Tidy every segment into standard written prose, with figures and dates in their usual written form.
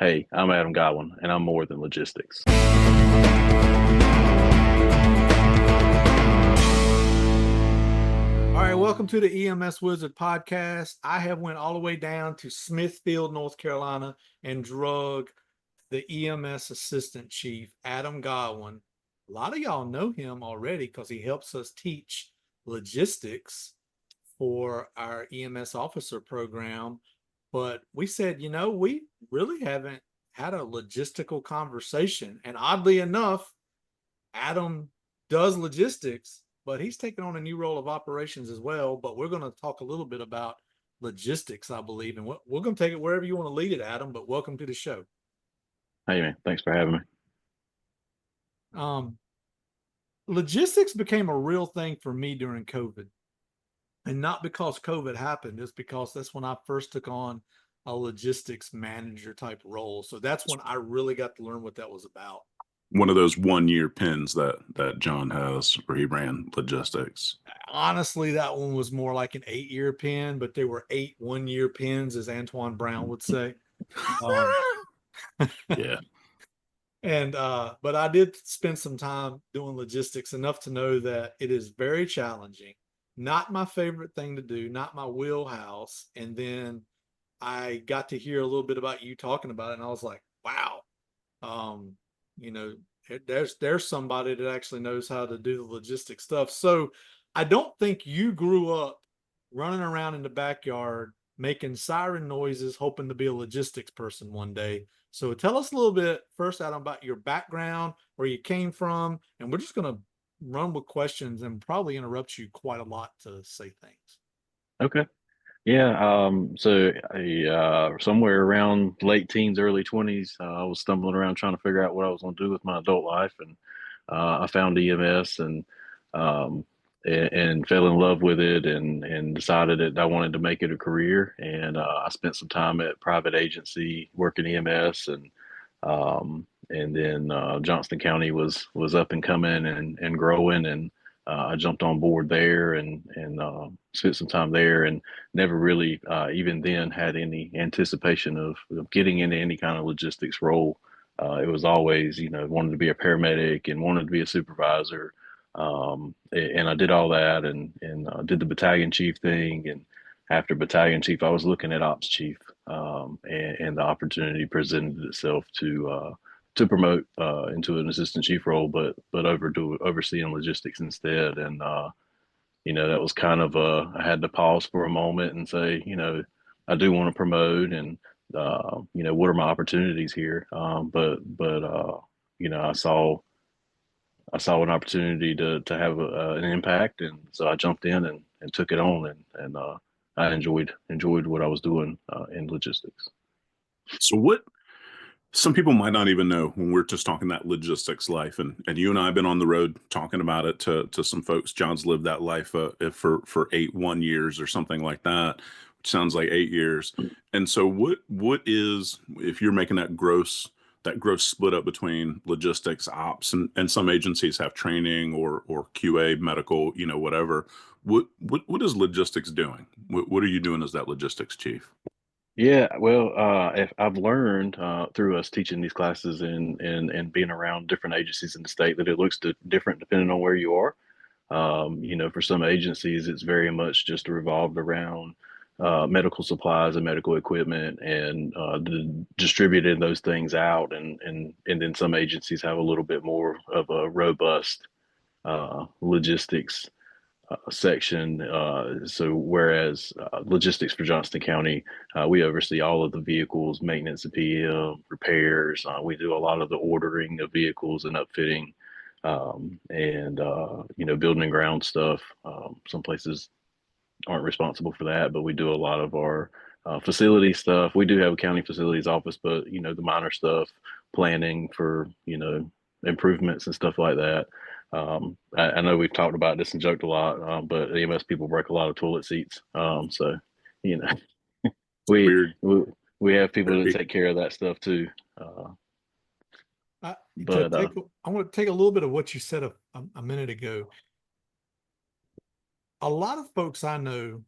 Hey, I'm Adam Godwin, and I'm more than logistics. All right, welcome to the EMS Wizard podcast. I have went all the way down to Smithfield, North Carolina, and drug the EMS assistant chief, Adam Godwin. A lot of y'all know him already because he helps us teach logistics for our EMS officer program. But we said, we really haven't had a logistical conversation. And oddly enough, Adam does logistics, but he's taken on a new role of operations as well. But we're going to talk a little bit about logistics, I believe, and we're going to take it wherever you want to lead it, Adam. But welcome to the show. Hey, man, thanks for having me. Um, Logistics became a real thing for me during COVID, and not because COVID happened. It's because that's when I first took on a logistics manager type role. So that's when I really got to learn what that was about. One of those 1 year pins that John has where he ran logistics. Honestly, that one was more like an 8-year pin, but there were 8 1-year pins, as Antoine Brown would say. Um, Yeah. and but I did spend some time doing logistics enough to know that it is very challenging. Not my favorite thing to do, not my wheelhouse. And then I got to hear a little bit about you talking about it, and I was like, wow, um, you know, there's somebody that actually knows how to do the logistic stuff. So I don't think you grew up running around in the backyard making siren noises, hoping to be a logistics person one day. So tell us a little bit first, Adam, about your background, where you came from, and we're just going to run with questions and probably interrupt you quite a lot to say things. Okay. Yeah. Somewhere around late teens, early 20s, I was stumbling around trying to figure out what I was going to do with my adult life, and I found EMS um, and fell in love with it, and decided that I wanted to make it a career. And I spent some time at private agency working EMS, and then Johnston County was up and coming and growing, and I jumped on board there and spent some time there, and never really even then had any anticipation of getting into any kind of logistics role. It was always, wanted to be a paramedic and wanted to be a supervisor. And I did all that and did the battalion chief thing. And after battalion chief, I was looking at ops chief, and the opportunity presented itself to promote into an assistant chief role, but overseeing logistics instead. And that was kind of I had to pause for a moment and say, I do want to promote, and what are my opportunities here? But I saw an opportunity to have an impact, and so I jumped in and took it on, and I enjoyed what I was doing in logistics. So what some people might not even know when we're just talking that logistics life, and you and I have been on the road talking about it to some folks. John's lived that life for 8 1 years or something like that, which sounds like 8 years. And so what is, if you're making that gross split up between logistics ops, and some agencies have training or QA medical, whatever. What is logistics doing? What are you doing as that logistics chief? Yeah, well, if I've learned through us teaching these classes and being around different agencies in the state that it looks different depending on where you are. For some agencies, it's very much just revolved around medical supplies and medical equipment, and distributing those things out, and then some agencies have a little bit more of a robust logistics section. So whereas logistics for Johnston County, we oversee all of the vehicles, maintenance and PM, repairs. We do a lot of the ordering of vehicles and upfitting, and building and ground stuff. Some places aren't responsible for that, but we do a lot of our facility stuff. We do have a county facilities office, but the minor stuff, planning for improvements and stuff like that. I know we've talked about this and joked a lot, but EMS people break a lot of toilet seats. So you know we Weird. we, we have people that take care of that stuff too. Uh, I, but I want to take a little bit of what you said a minute ago. A lot of folks I know,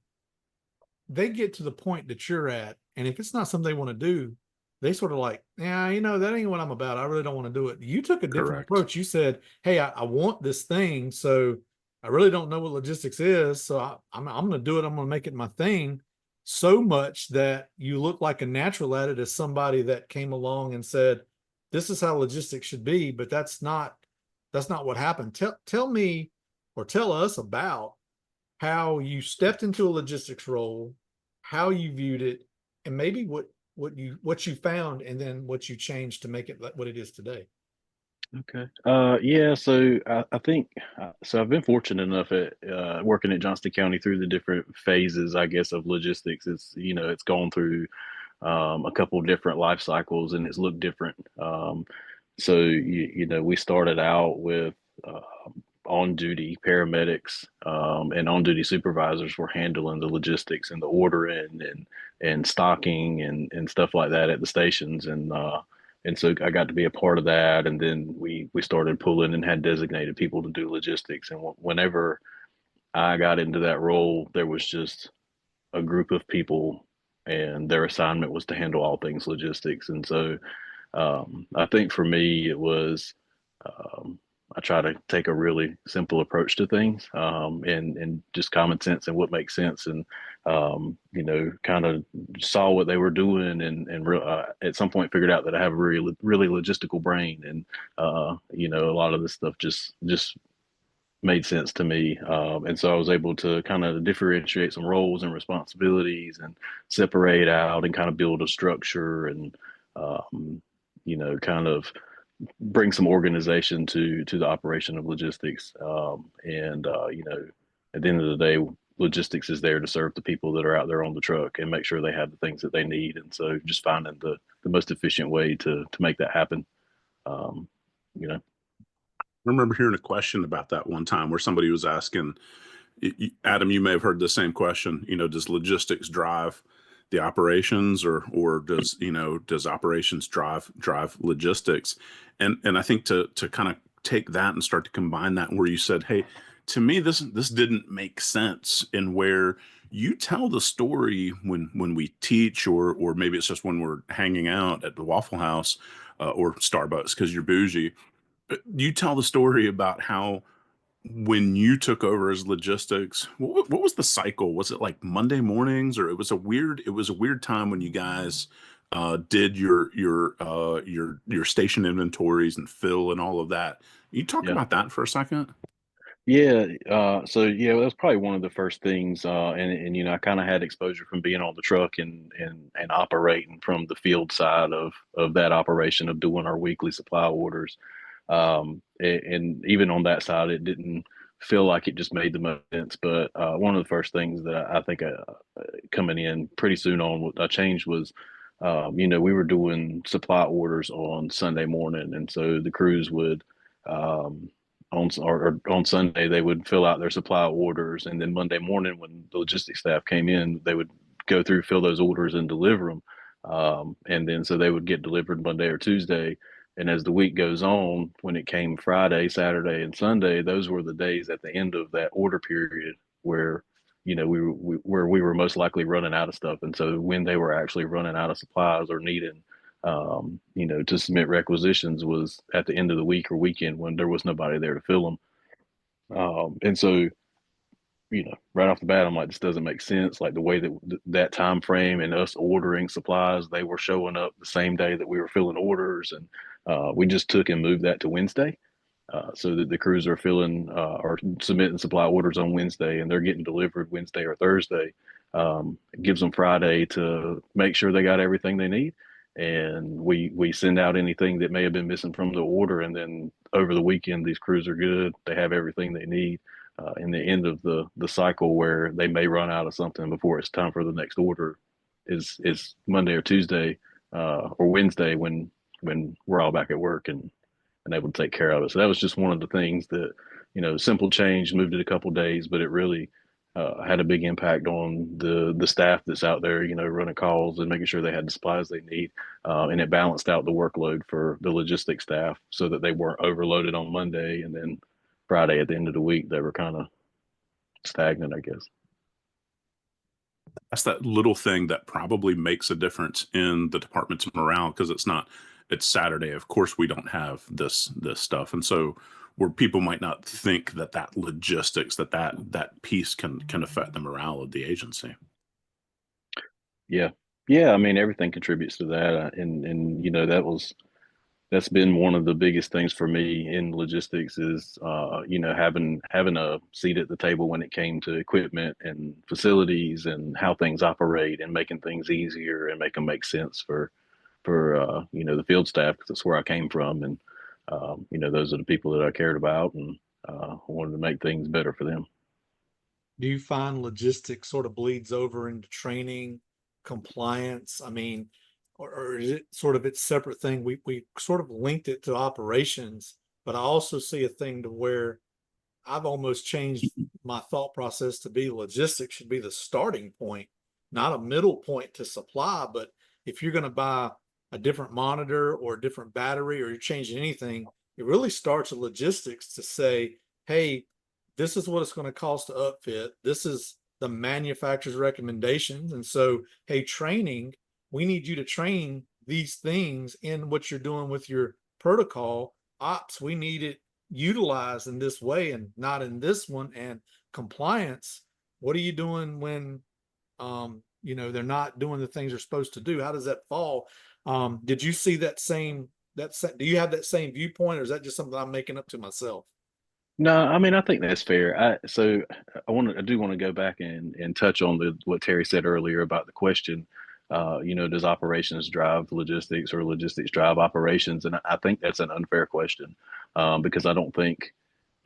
they get to the point that you're at, and if it's not something they want to do, they sort of like, yeah, that ain't what I'm about. I really don't want to do it. You took a different Correct. approach. You said, hey, I want this thing, so I really don't know what logistics is, so I'm going to do it. I'm going to make it my thing, so much that you look like a natural at it as somebody that came along and said, this is how logistics should be, but that's not what happened. Tell me, or tell us about how you stepped into a logistics role, how you viewed it, and maybe what you found, and then what you changed to make it what it is today. Okay. Yeah. So I think so. I've been fortunate enough at working at Johnston County through the different phases, I guess, of logistics. It's gone through a couple of different life cycles, and it's looked different. So we started out with on-duty paramedics and on-duty supervisors were handling the logistics and the ordering and stocking and stuff like that at the stations, and so I got to be a part of that. And then we started pulling and had designated people to do logistics. And whenever I got into that role, there was just a group of people, and their assignment was to handle all things logistics. And so I think for me, it was I try to take a really simple approach to things, and just common sense and what makes sense, and kind of saw what they were doing, and at some point figured out that I have a really logistical brain, and a lot of this stuff just made sense to me. And so I was able to kind of differentiate some roles and responsibilities and separate out and kind of build a structure, and kind of bring some organization to the operation of logistics. And at the end of the day, logistics is there to serve the people that are out there on the truck and make sure they have the things that they need. And so just finding the most efficient way to make that happen. Um, you know. I remember hearing a question about that one time where somebody was asking, Adam, you may have heard the same question, does logistics drive the operations, or does operations drive logistics? And I think to kind of take that and start to combine that, where you said, hey, to me, this didn't make sense, in where you tell the story when we teach, or maybe it's just when we're hanging out at the Waffle House or Starbucks because you're bougie. You tell the story about how when you took over as logistics, what was the cycle? Was it like Monday mornings, or it was a weird time when you guys did your station inventories and fill and all of that. You talk Yeah. about that for a second? Yeah, so yeah, that's probably one of the first things, and I kind of had exposure from being on the truck and operating from the field side of that operation of doing our weekly supply orders, and even on that side, it didn't feel like it just made the most sense. But one of the first things that I think coming in pretty soon on what I changed was, we were doing supply orders on Sunday morning, and so the crews would. Um, or on Sunday they would fill out their supply orders, and then Monday morning when the logistics staff came in, they would go through, fill those orders, and deliver them. And then so they would get delivered Monday or Tuesday. And as the week goes on, when it came Friday, Saturday, and Sunday, those were the days at the end of that order period where where we were most likely running out of stuff. And so when they were actually running out of supplies or needing to submit requisitions was at the end of the week or weekend when there was nobody there to fill them. And so, right off the bat, I'm like, this doesn't make sense. Like the way that time frame and us ordering supplies, they were showing up the same day that we were filling orders, and we just took and moved that to Wednesday. So that the crews are filling or submitting supply orders on Wednesday, and they're getting delivered Wednesday or Thursday. It gives them Friday to make sure they got everything they need, and we send out anything that may have been missing from the order, and then over the weekend these crews are good. They have everything they need. In the end of the cycle where they may run out of something before it's time for the next order is Monday or Tuesday or Wednesday when we're all back at work and able to take care of it. So that was just one of the things that, simple change, moved it a couple of days, but it really had a big impact on the staff that's out there, running calls and making sure they had the supplies they need. And it balanced out the workload for the logistics staff so that they weren't overloaded on Monday, and then Friday at the end of the week, they were kind of stagnant, I guess. That's that little thing that probably makes a difference in the department's morale, because it's Saturday. Of course, we don't have this stuff, and so where people might not think that logistics, that piece can affect the morale of the agency. Yeah. Yeah. I mean, everything contributes to that. And, that's been one of the biggest things for me in logistics is, having a seat at the table when it came to equipment and facilities and how things operate and making things easier and make them make sense for the field staff, because that's where I came from. And, those are the people that I cared about, and I wanted to make things better for them. Do you find logistics sort of bleeds over into training, compliance? I mean, or is it sort of its separate thing? We sort of linked it to operations, but I also see a thing to where I've almost changed my thought process to be logistics should be the starting point, not a middle point to supply. But if you're going to buy a different monitor or a different battery, or you're changing anything, it really starts with logistics to say, hey, this is what it's going to cost to upfit. This is the manufacturer's recommendations. And so, hey, training, we need you to train these things in what you're doing with your protocol. Ops, we need it utilized in this way and not in this one. And compliance, what are you doing when they're not doing the things they're supposed to do? How does that fall? Did you see that same do you have that same viewpoint, or is that just something I'm making up to myself? No, I mean, I think that's fair. I do want to go back and touch on what Terry said earlier about the question. Does operations drive logistics or logistics drive operations? And I think that's an unfair question, because I don't think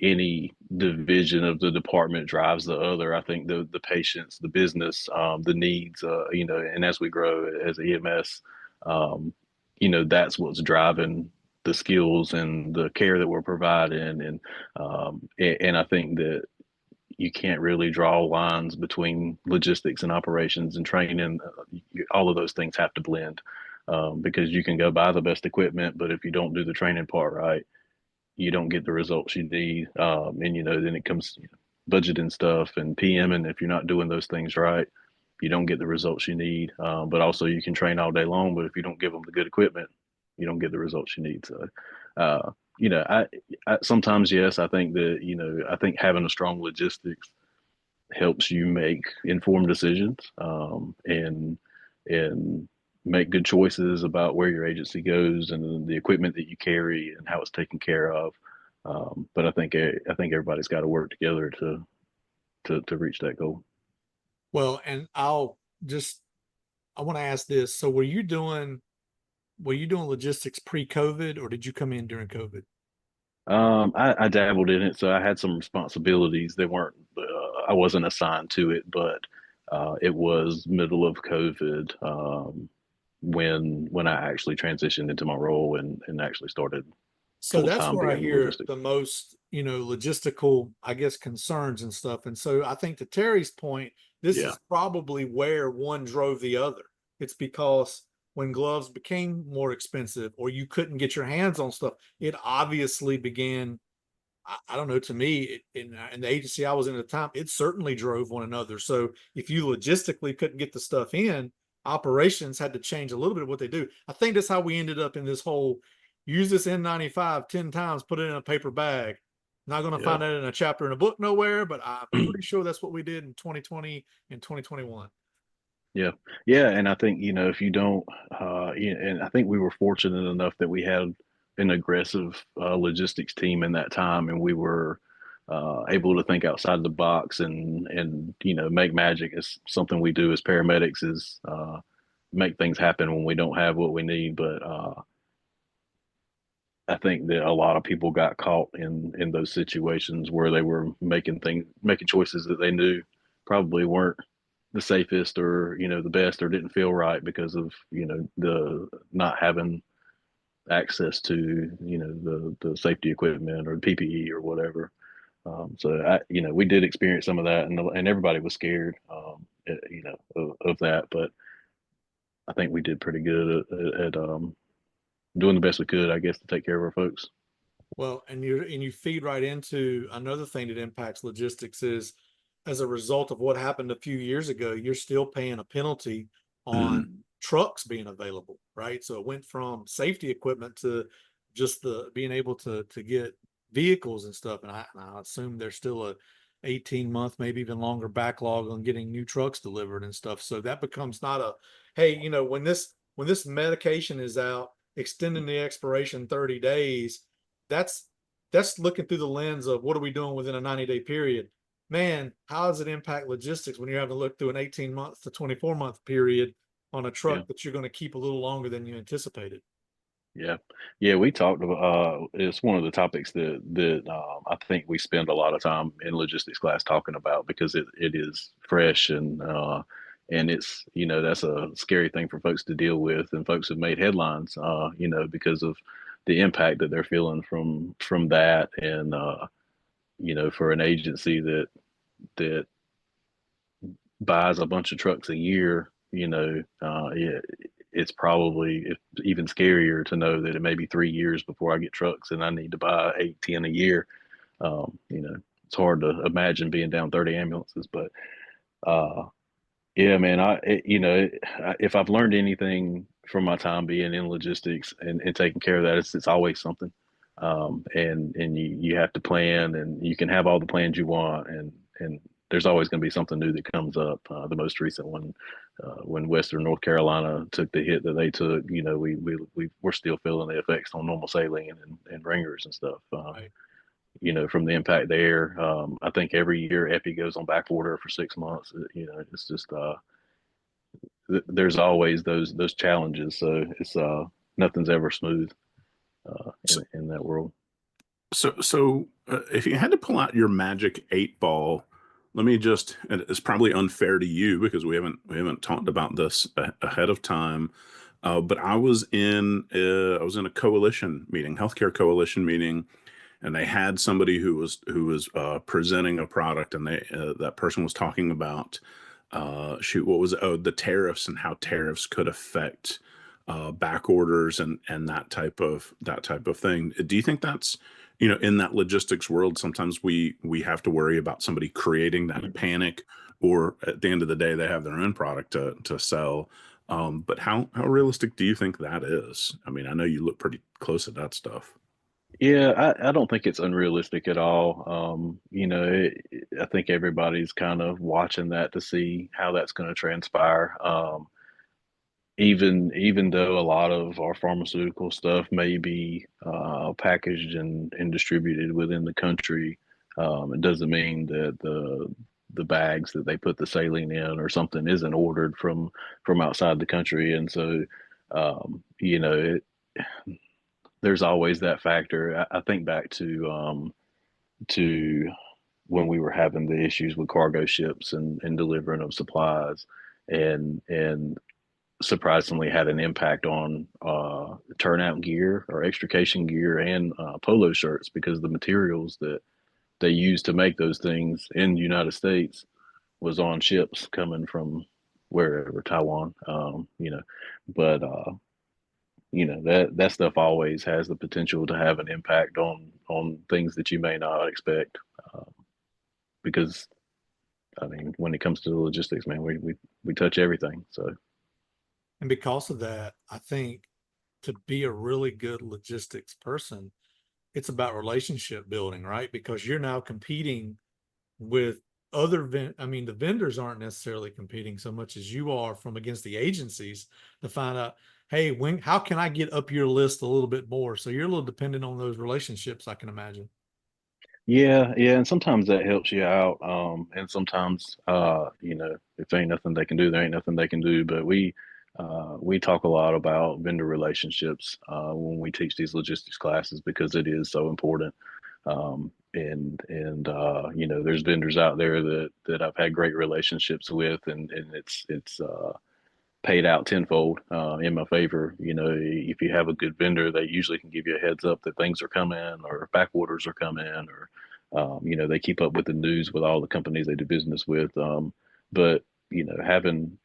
any division of the department drives the other. I think the patients, the business, the needs, and as we grow as EMS, um, that's what's driving the skills and the care that we're providing. And I think that you can't really draw lines between logistics and operations and training. All of those things have to blend, because you can go buy the best equipment, but if you don't do the training part right, you don't get the results you need. And then it comes budgeting stuff and PMing. If you're not doing those things right, you don't get the results you need. But also, you can train all day long, but if you don't give them the good equipment, you don't get the results you need. So, uh, I sometimes, yes, I think that I think having a strong logistics helps you make informed decisions, and make good choices about where your agency goes and the equipment that you carry and how it's taken care of. But I think everybody's got to work together to reach that goal. Well, and I want to ask this. So were you doing logistics pre-COVID, or did you come in during COVID? I dabbled in it, so I had some responsibilities. They weren't, I wasn't assigned to it, but it was middle of COVID, when I actually transitioned into my role and actually started So full that's time where I doing hear logistics. the most, logistical, I guess, concerns and stuff. And so I think to Terry's point, this Yeah, is probably where one drove the other. It's because when gloves became more expensive or you couldn't get your hands on stuff, it obviously began. I don't know. To me, in the agency I was in at the time, it certainly drove one another. So if you logistically couldn't get the stuff in, operations had to change a little bit of what they do. I think that's how we ended up in this whole use this N95 10 times, put it in a paper bag. Not going to yeah. find that in a chapter in a book nowhere, but I'm pretty sure that's what we did in 2020 and 2021. Yeah, yeah, and I think if you don't, and I think we were fortunate enough that we had an aggressive logistics team in that time, and we were able to think outside the box and make magic. Is something we do as paramedics, is make things happen when we don't have what we need. But I think that a lot of people got caught in those situations where they were making choices that they knew probably weren't the safest or the best, or didn't feel right because of the not having access to the safety equipment or PPE or whatever. So we did experience some of that, and everybody was scared, of that. But I think we did pretty good at doing the best we could, I guess, to take care of our folks. Well, and you feed right into another thing that impacts logistics is as a result of what happened a few years ago, you're still paying a penalty on trucks being available, right? So it went from safety equipment to just the being able to get vehicles and stuff. And I assume there's still a 18-month, maybe even longer backlog on getting new trucks delivered and stuff. So that becomes not a, hey, you know, when this medication is out, extending the expiration 30 days, that's looking through the lens of what are we doing within a 90-day period. Man, how does it impact logistics when you're having to look through an 18-month to 24-month period on a truck Yeah. that you're going to keep a little longer than you anticipated? Yeah, yeah, we talked about. It's one of the topics that I think we spend a lot of time in logistics class talking about because it is fresh and it's that's a scary thing for folks to deal with, and folks have made headlines because of the impact that they're feeling from that, and for an agency that buys a bunch of trucks a year, it's probably even scarier to know that it may be 3 years before I get trucks and I need to buy 8, 10 a year. It's hard to imagine being down 30 ambulances, but yeah, man, if I've learned anything from my time being in logistics and taking care of that, it's always something. And you have to plan, and you can have all the plans you want, and there's always going to be something new that comes up. The most recent one, when Western North Carolina took the hit that they took, we're still feeling the effects on normal saline and ringers and stuff. Right. From the impact there. I think every year Epi goes on back order for 6 months. It's just there's always those challenges. So it's nothing's ever smooth in that world. So if you had to pull out your magic 8 ball, let me just, and it's probably unfair to you because we haven't talked about this ahead of time. But I was in a coalition meeting, healthcare coalition meeting, and they had somebody who was presenting a product, and that person was talking about what was it? Oh, the tariffs and how tariffs could affect back orders and that type of thing. Do you think that's in that logistics world, sometimes we have to worry about somebody creating that panic, or at the end of the day they have their own product to sell. But how realistic do you think that is? I mean, I know you look pretty close at that stuff. Yeah, I don't think it's unrealistic at all. I think everybody's kind of watching that to see how that's going to transpire. Even though a lot of our pharmaceutical stuff may be packaged and distributed within the country, it doesn't mean that the bags that they put the saline in or something isn't ordered from outside the country. And so, there's always that factor. I think back to when we were having the issues with cargo ships and delivering of supplies, and surprisingly had an impact on turnout gear or extrication gear and polo shirts, because the materials that they used to make those things in the United States was on ships coming from wherever, Taiwan, but that stuff always has the potential to have an impact on things that you may not expect, because I mean, when it comes to the logistics, man, we touch everything. So And because of that, I think to be a really good logistics person, it's about relationship building, right? Because you're now competing with I mean, the vendors aren't necessarily competing so much as you are from against the agencies to find out, hey, how can I get up your list a little bit more? So you're a little dependent on those relationships, I can imagine. yeah, and sometimes that helps you out, and sometimes if ain't nothing they can do, there ain't nothing they can do. But we talk a lot about vendor relationships when we teach these logistics classes, because it is so important. And there's vendors out there that I've had great relationships with, and it's paid out tenfold in my favor. If you have a good vendor, they usually can give you a heads up that things are coming or back orders are coming, or they keep up with the news with all the companies they do business with. But having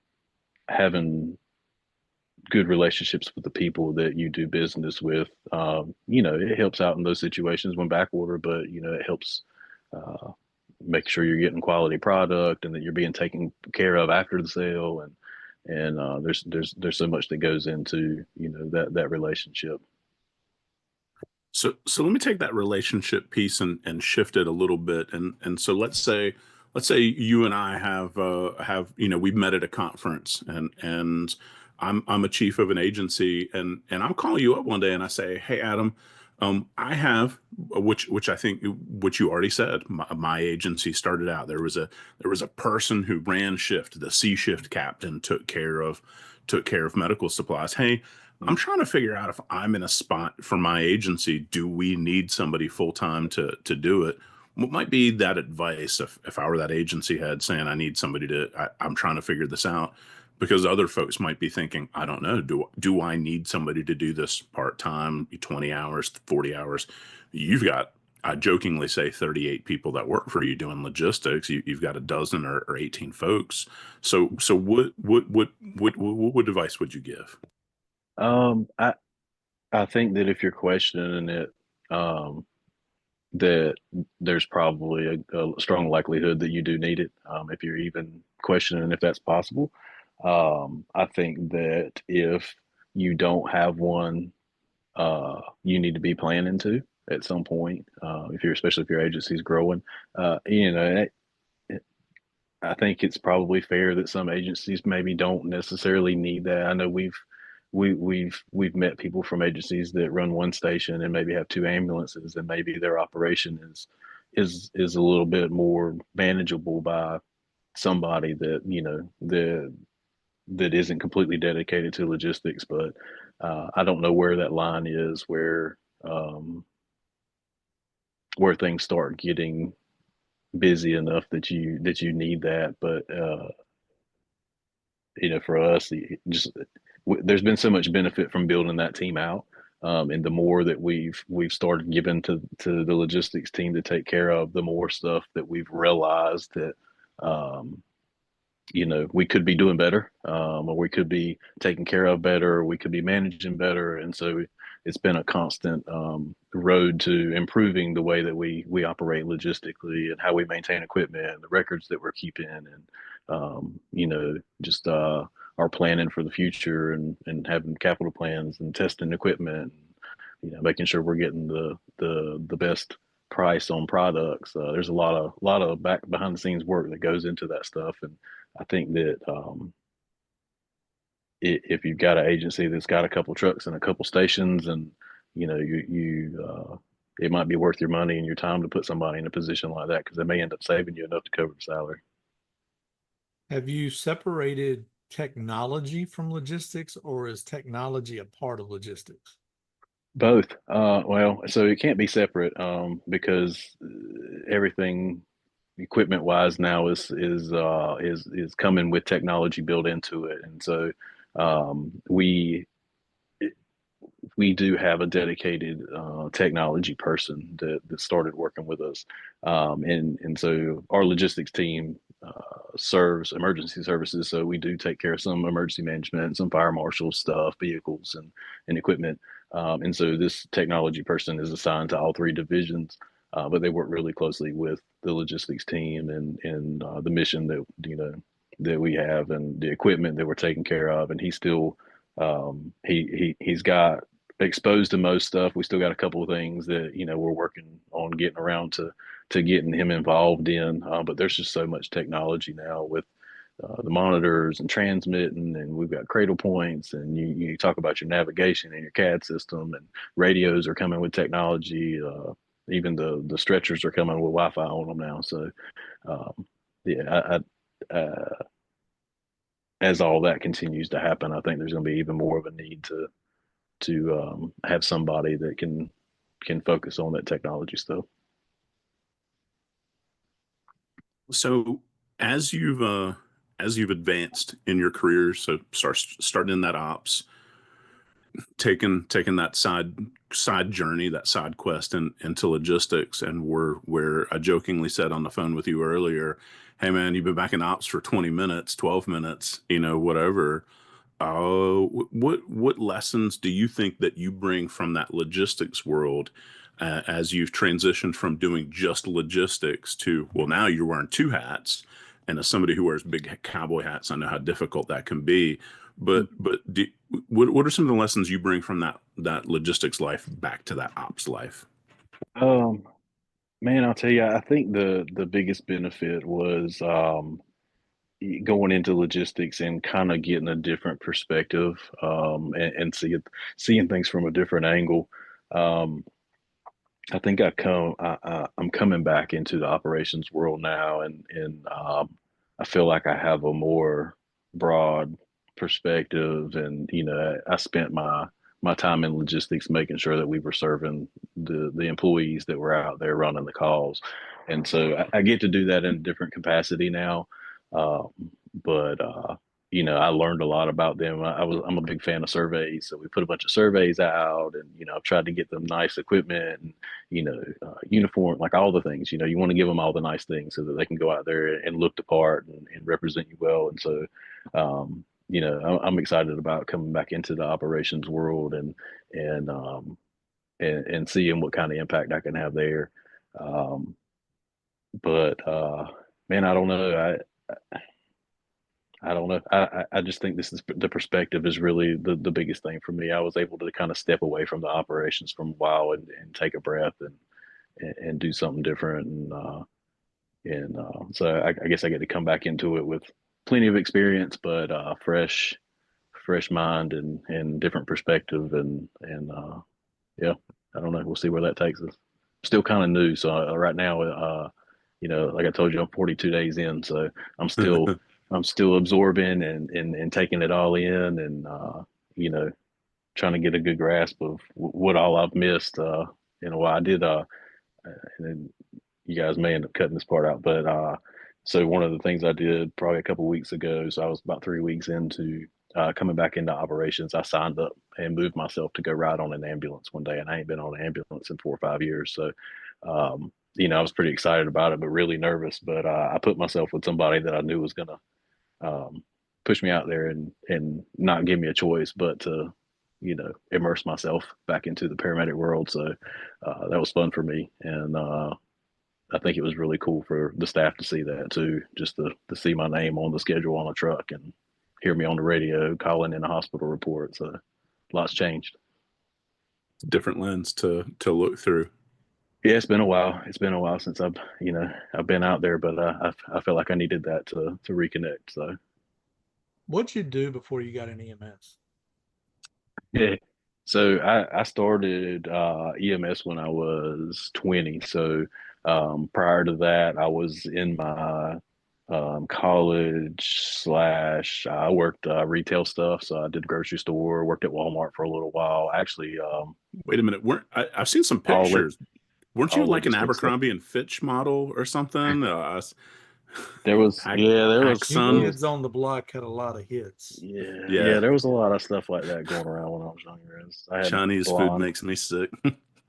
good relationships with the people that you do business with, it helps out in those situations when back order, but it helps make sure you're getting quality product and that you're being taken care of after the sale. And there's so much that goes into, that relationship. So let me take that relationship piece and shift it a little bit. And so let's say you and I have we've met at a conference, and I'm a chief of an agency, and I'm calling you up one day and I say, hey Adam, I have which I think what you already said, my agency started out, there was a person who ran shift, the C shift captain took care of medical supplies. Hey, I'm trying to figure out if I'm in a spot for my agency. Do we need somebody full time to do it? What might be that advice if I were that agency head saying I need somebody I'm trying to figure this out, because other folks might be thinking, I don't know, do I need somebody to do this part time, 20 hours, 40 hours? You've got, I jokingly say, 38 people that work for you doing logistics. You've got a dozen or 18 folks. So what advice would you give? I think that if you're questioning it, that there's probably a strong likelihood that you do need it. If you're even questioning if that's possible, I think that if you don't have one, you need to be planning to at some point. Especially if your agency's growing, I think it's probably fair that some agencies maybe don't necessarily need that. I know we've met people from agencies that run one station and maybe have two ambulances, and maybe their operation is a little bit more manageable by somebody that that isn't completely dedicated to logistics. But I don't know where that line is where things start getting busy enough that you need that. But for us, just there's been so much benefit from building that team out, and the more that we've started giving to the logistics team to take care of, the more stuff that we've realized that um, we could be doing better, or we could be taking care of better, or we could be managing better. And so it's been a constant road to improving the way that we operate logistically and how we maintain equipment and the records that we're keeping, and just our planning for the future, and having capital plans and testing equipment, making sure we're getting the best price on products. There's a lot of behind the scenes work that goes into that stuff. And I think that if you've got an agency that's got a couple trucks and a couple stations, and it might be worth your money and your time to put somebody in a position like that, because they may end up saving you enough to cover the salary. Have you separated technology from logistics, or is technology a part of logistics? Both. Well, so it can't be separate, because everything equipment wise now is coming with technology built into it. And so we do have a dedicated technology person that started working with us, and so our logistics team serves emergency services. So we do take care of some emergency management, some fire marshal stuff, vehicles, and equipment. And so this technology person is assigned to all three divisions, but they work really closely with the logistics team, and the mission that we have, and the equipment that we're taking care of. And he's still he's got exposed to most stuff. We still got a couple of things that we're working on getting around to getting him involved in. But there's just so much technology now with the monitors and transmitting, and we've got cradle points, and you talk about your navigation and your CAD system, and radios are coming with technology. Even the stretchers are coming with Wi-Fi on them now. So yeah, as all that continues to happen, I think there's going to be even more of a need to have somebody that can focus on that technology stuff. So as you've advanced in your career, so starting in that ops, taking that side journey, that side quest into logistics, and where I jokingly said on the phone with you earlier, hey man, you've been back in ops for 20 minutes, 12 minutes, whatever. Oh, what lessons do you think that you bring from that logistics world as you've transitioned from doing just logistics to, well, now you're wearing two hats, and as somebody who wears big cowboy hats, I know how difficult that can be. What are some of the lessons you bring from that logistics life back to that ops life? Um, Man, I'll tell you, I think the biggest benefit was going into logistics and kind of getting a different perspective, and seeing things from a different angle. Um, I think I'm coming back into the operations world now, and I feel like I have a more broad perspective. And I spent my time in logistics making sure that we were serving the employees that were out there running the calls, and so I get to do that in a different capacity now. Um, but I learned a lot about them. I'm a big fan of surveys, so we put a bunch of surveys out, and I've tried to get them nice equipment and uniform, like all the things. You want to give them all the nice things so that they can go out there and look the part and represent you well. And so, I'm excited about coming back into the operations world and and seeing what kind of impact I can have there. Um, but man, I don't know. I don't know. I just think this is the perspective is really the biggest thing for me. I was able to kind of step away from the operations from a while and take a breath and do something different. And so I guess I get to come back into it with plenty of experience, but fresh mind and different perspective. And yeah, I don't know. We'll see where that takes us. Still kind of new. So right now, like I told you, I'm 42 days in. So I'm still. I'm still absorbing and taking it all in, and you know trying to get a good grasp of what all I've missed. What I did. And then you guys may end up cutting this part out, but so one of the things I did probably a couple of weeks ago. So I was about 3 weeks into coming back into operations. I signed up and moved myself to go ride on an ambulance one day, and I ain't been on an ambulance in 4 or 5 years. So. I was pretty excited about it, but really nervous. But I put myself with somebody that I knew was gonna push me out there and not give me a choice, but to immerse myself back into the paramedic world. So that was fun for me, and I think it was really cool for the staff to see that too, just to see my name on the schedule on a truck and hear me on the radio calling in a hospital report. So lots changed. Different lens to look through. Yeah, it's been a while. It's been a while since I've been out there, but I felt like I needed that to reconnect. So. What'd you do before you got in EMS? Yeah. So I started EMS when I was 20. So prior to that, I was in my college slash I worked retail stuff. So I did grocery store, worked at Walmart for a little while. Actually, Wait a minute. I've seen some all pictures. Weren't you all like an logistics stuff. Abercrombie and Fitch model or something? There was Pac, yeah, there Pac was New there Sun. was Kids on the Block had a lot of hits. yeah, Yeah, there was a lot of stuff like that going around when I was younger. I had Chinese food blonde, makes me sick.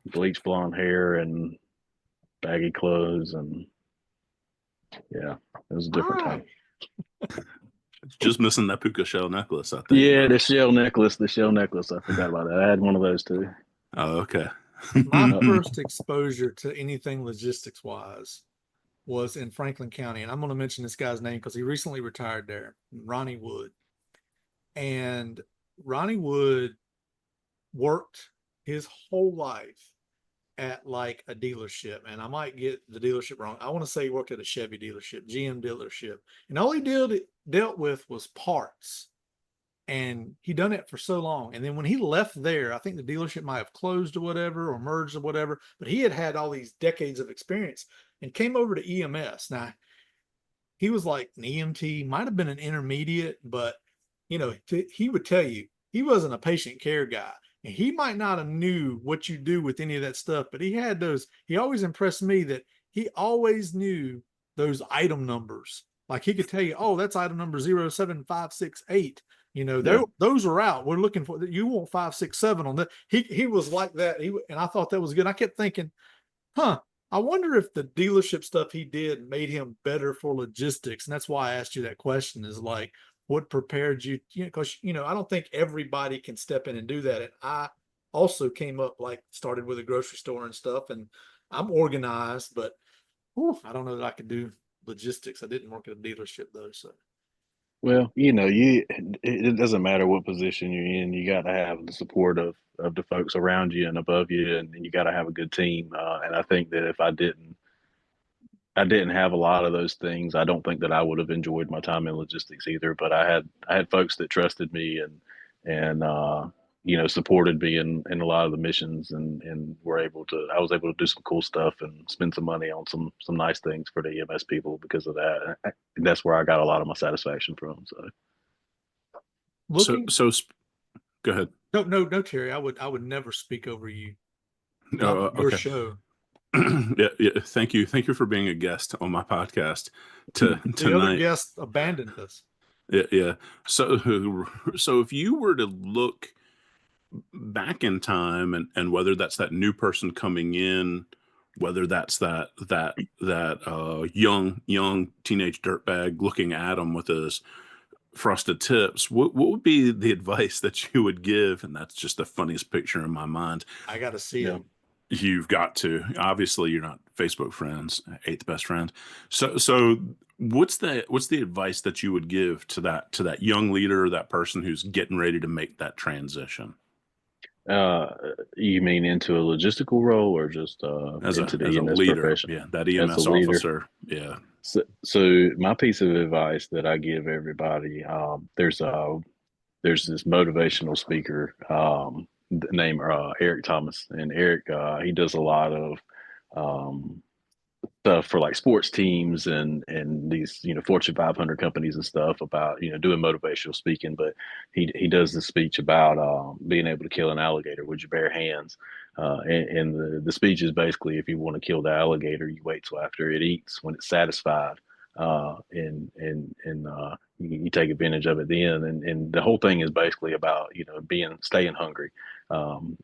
bleach blonde hair and baggy clothes, and yeah, it was a different time. Just missing that puka shell necklace, I think. Yeah, the shell necklace. The shell necklace. I forgot about that. I had one of those too. Oh, okay. My first exposure to anything logistics wise was in Franklin County. And I'm going to mention this guy's name because he recently retired there, Ronnie Wood. And Ronnie Wood worked his whole life at like a dealership. And I might get the dealership wrong. I want to say he worked at a Chevy dealership, GM dealership. And all he dealt with was parts. And he done it for so long. And then when he left there, I think the dealership might have closed or whatever, or merged or whatever, but he had all these decades of experience and came over to EMS. Now, he was like an EMT, might have been an intermediate, but he would tell you he wasn't a patient care guy. And he might not have knew what you do with any of that stuff, but he always impressed me that he always knew those item numbers. Like he could tell you, oh, that's item number 07568. Those are out. We're looking for that. You want 567 on that. He was like that. And I thought that was good. I kept thinking, I wonder if the dealership stuff he did made him better for logistics. And that's why I asked you that question is like, what prepared you, because, I don't think everybody can step in and do that. And I also came up, like, started with a grocery store and stuff, and I'm organized, but I don't know that I could do logistics. I didn't work at a dealership though. So, Well, it doesn't matter what position you're in. You got to have the support of the folks around you and above you, and you got to have a good team. And I think that if I didn't have a lot of those things, I don't think that I would have enjoyed my time in logistics either. But I had folks that trusted me and supported me in a lot of the missions, and I was able to do some cool stuff and spend some money on some nice things for the EMS people because of that. And that's where I got a lot of my satisfaction from. So looking, Go ahead. no, Terry, I would never speak over you. Not your Okay. show. Yeah. Thank you for being a guest on my podcast The other tonight. guest abandoned us. Yeah. So if you were to look back in time, and whether that's that new person coming in, whether that's that young teenage dirtbag looking at him with his frosted tips, what would be the advice that you would give? And that's just the funniest picture in my mind. I got to see yeah. him. You've got to. Obviously, you're not Facebook friends, eighth best friend. So what's the advice that you would give to that young leader, that person who's getting ready to make that transition? You mean into a logistical role or just As into the a EMS leader, profession? yeah, that As a EMS leader. officer, yeah. So my piece of advice that I give everybody, there's this motivational speaker named Eric Thomas, and Eric he does a lot of um, stuff for like sports teams and these Fortune 500 companies and stuff about doing motivational speaking. But he does this speech about being able to kill an alligator with your bare hands. And the speech is basically, if you want to kill the alligator, you wait till after it eats, when it's satisfied, and you take advantage of it then. And the whole thing is basically about staying hungry. And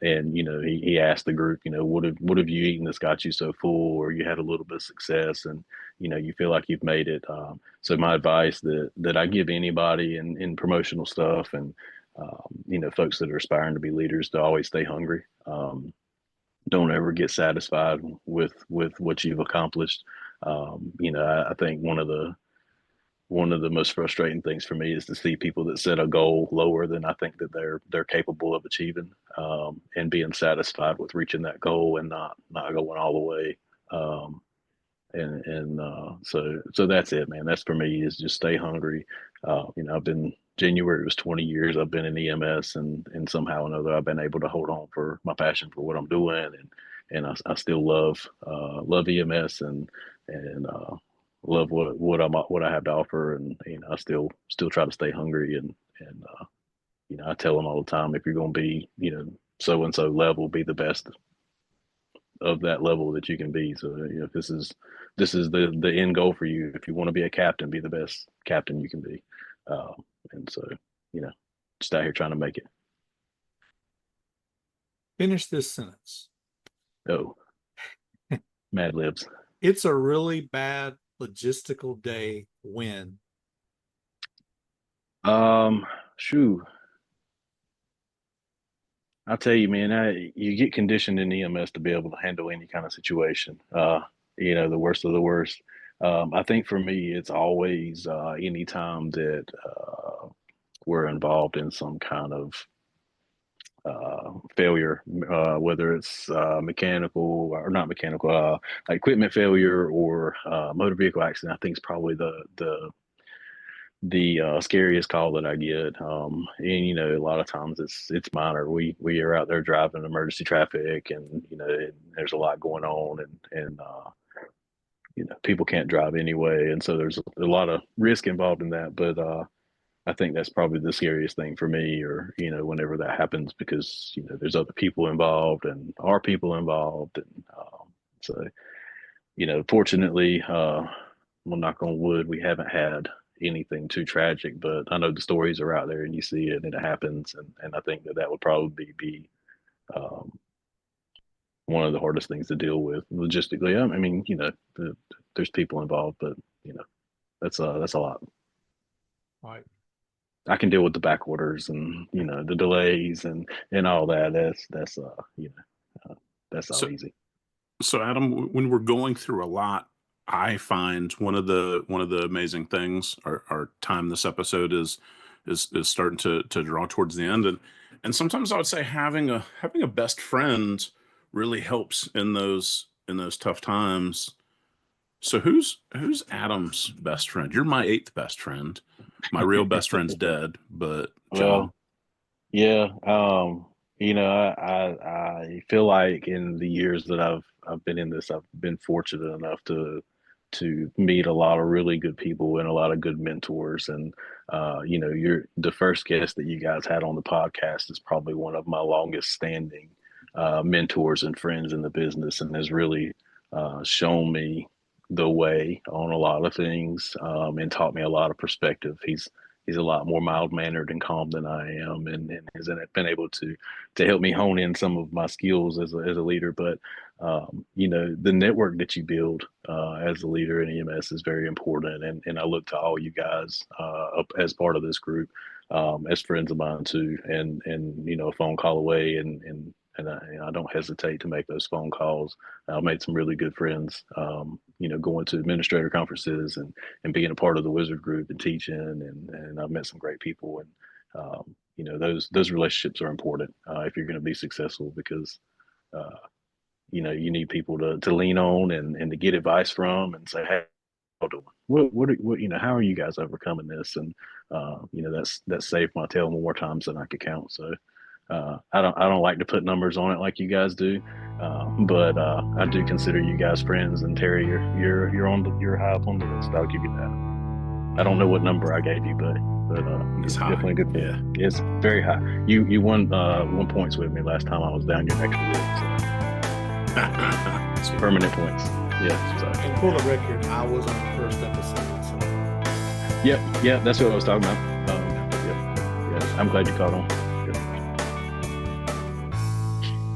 he asked the group, what have you eaten that's got you so full, or you had a little bit of success, and you feel like you've made it. So my advice that I give anybody in promotional stuff, and folks that are aspiring to be leaders, to always stay hungry. Don't ever get satisfied with what you've accomplished. I think one of the most frustrating things for me is to see people that set a goal lower than I think that they're capable of achieving, and being satisfied with reaching that goal and not going all the way. So that's it, man. That's for me, is just stay hungry. I've been January was 20 years I've been in EMS, and somehow or another I've been able to hold on for my passion for what I'm doing, and I still love EMS and love what I have to offer, and I still try to stay hungry, and I tell them all the time, if you're going to be so and so level, be the best of that level that you can be. So if this is the end goal for you, if you want to be a captain, be the best captain you can be. And so just out here trying to make it. Finish this sentence. Oh, Mad Libs. It's a really bad logistical day when. Shoo. I'll tell you, man, you get conditioned in EMS to be able to handle any kind of situation. The worst of the worst. I think for me, it's always any time that we're involved in some kind of failure, whether it's mechanical or not mechanical, equipment failure, or motor vehicle accident. I think it's probably the scariest call that I get. And a lot of times it's minor. We are out there driving emergency traffic, and there's a lot going on, and people can't drive anyway, and so there's a lot of risk involved in that. But I think that's probably the scariest thing for me, or whenever that happens, because there's other people involved and are people involved, and so fortunately, well, knock on wood, we haven't had anything too tragic, but I know the stories are out there, and you see it and it happens, and I think that would probably be one of the hardest things to deal with logistically. I mean, there's people involved, but that's a lot. All right. I can deal with the back orders and the delays and all that. That's that's all So, easy. so Adam, when we're going through a lot, I find one of the amazing things. Our time this episode is starting to draw towards the end, and sometimes I would say having a best friend really helps in those tough times. So who's Adam's best friend? You're my eighth best friend. My real best friend's dead, but John. Well, yeah, I feel like in the years that I've been in this, I've been fortunate enough to meet a lot of really good people and a lot of good mentors. And you're the first guest that you guys had on the podcast is probably one of my longest standing mentors and friends in the business, and has really shown me the way on a lot of things, and taught me a lot of perspective. He's a lot more mild mannered and calm than I am, and has been able to help me hone in some of my skills as a leader. But the network that you build as a leader in EMS is very important, and I look to all you guys as part of this group, as friends of mine too, and a phone call away, and I don't hesitate to make those phone calls. I made some really good friends, going to administrator conferences and being a part of the Wizard Group and teaching, and I've met some great people, and those relationships are important if you're going to be successful, because uh, you need people to lean on and to get advice from and say, hey, doing? How are you guys overcoming this? And that's saved my tail more times than I could count. So I don't like to put numbers on it like you guys do, but I do consider you guys friends. And Terry, you're high up on the list. I'll give you that. I don't know what number I gave you, but It's it's high. definitely a good. Yeah. It's very high. You won 1 points with me last time I was down your neck of the list. So permanent points. Yeah. So. And for the record, I was on the first episode. So. Yep. That's what I was talking about. Yeah. I'm glad you caught on.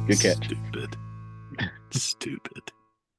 Good catch. Stupid. Stupid.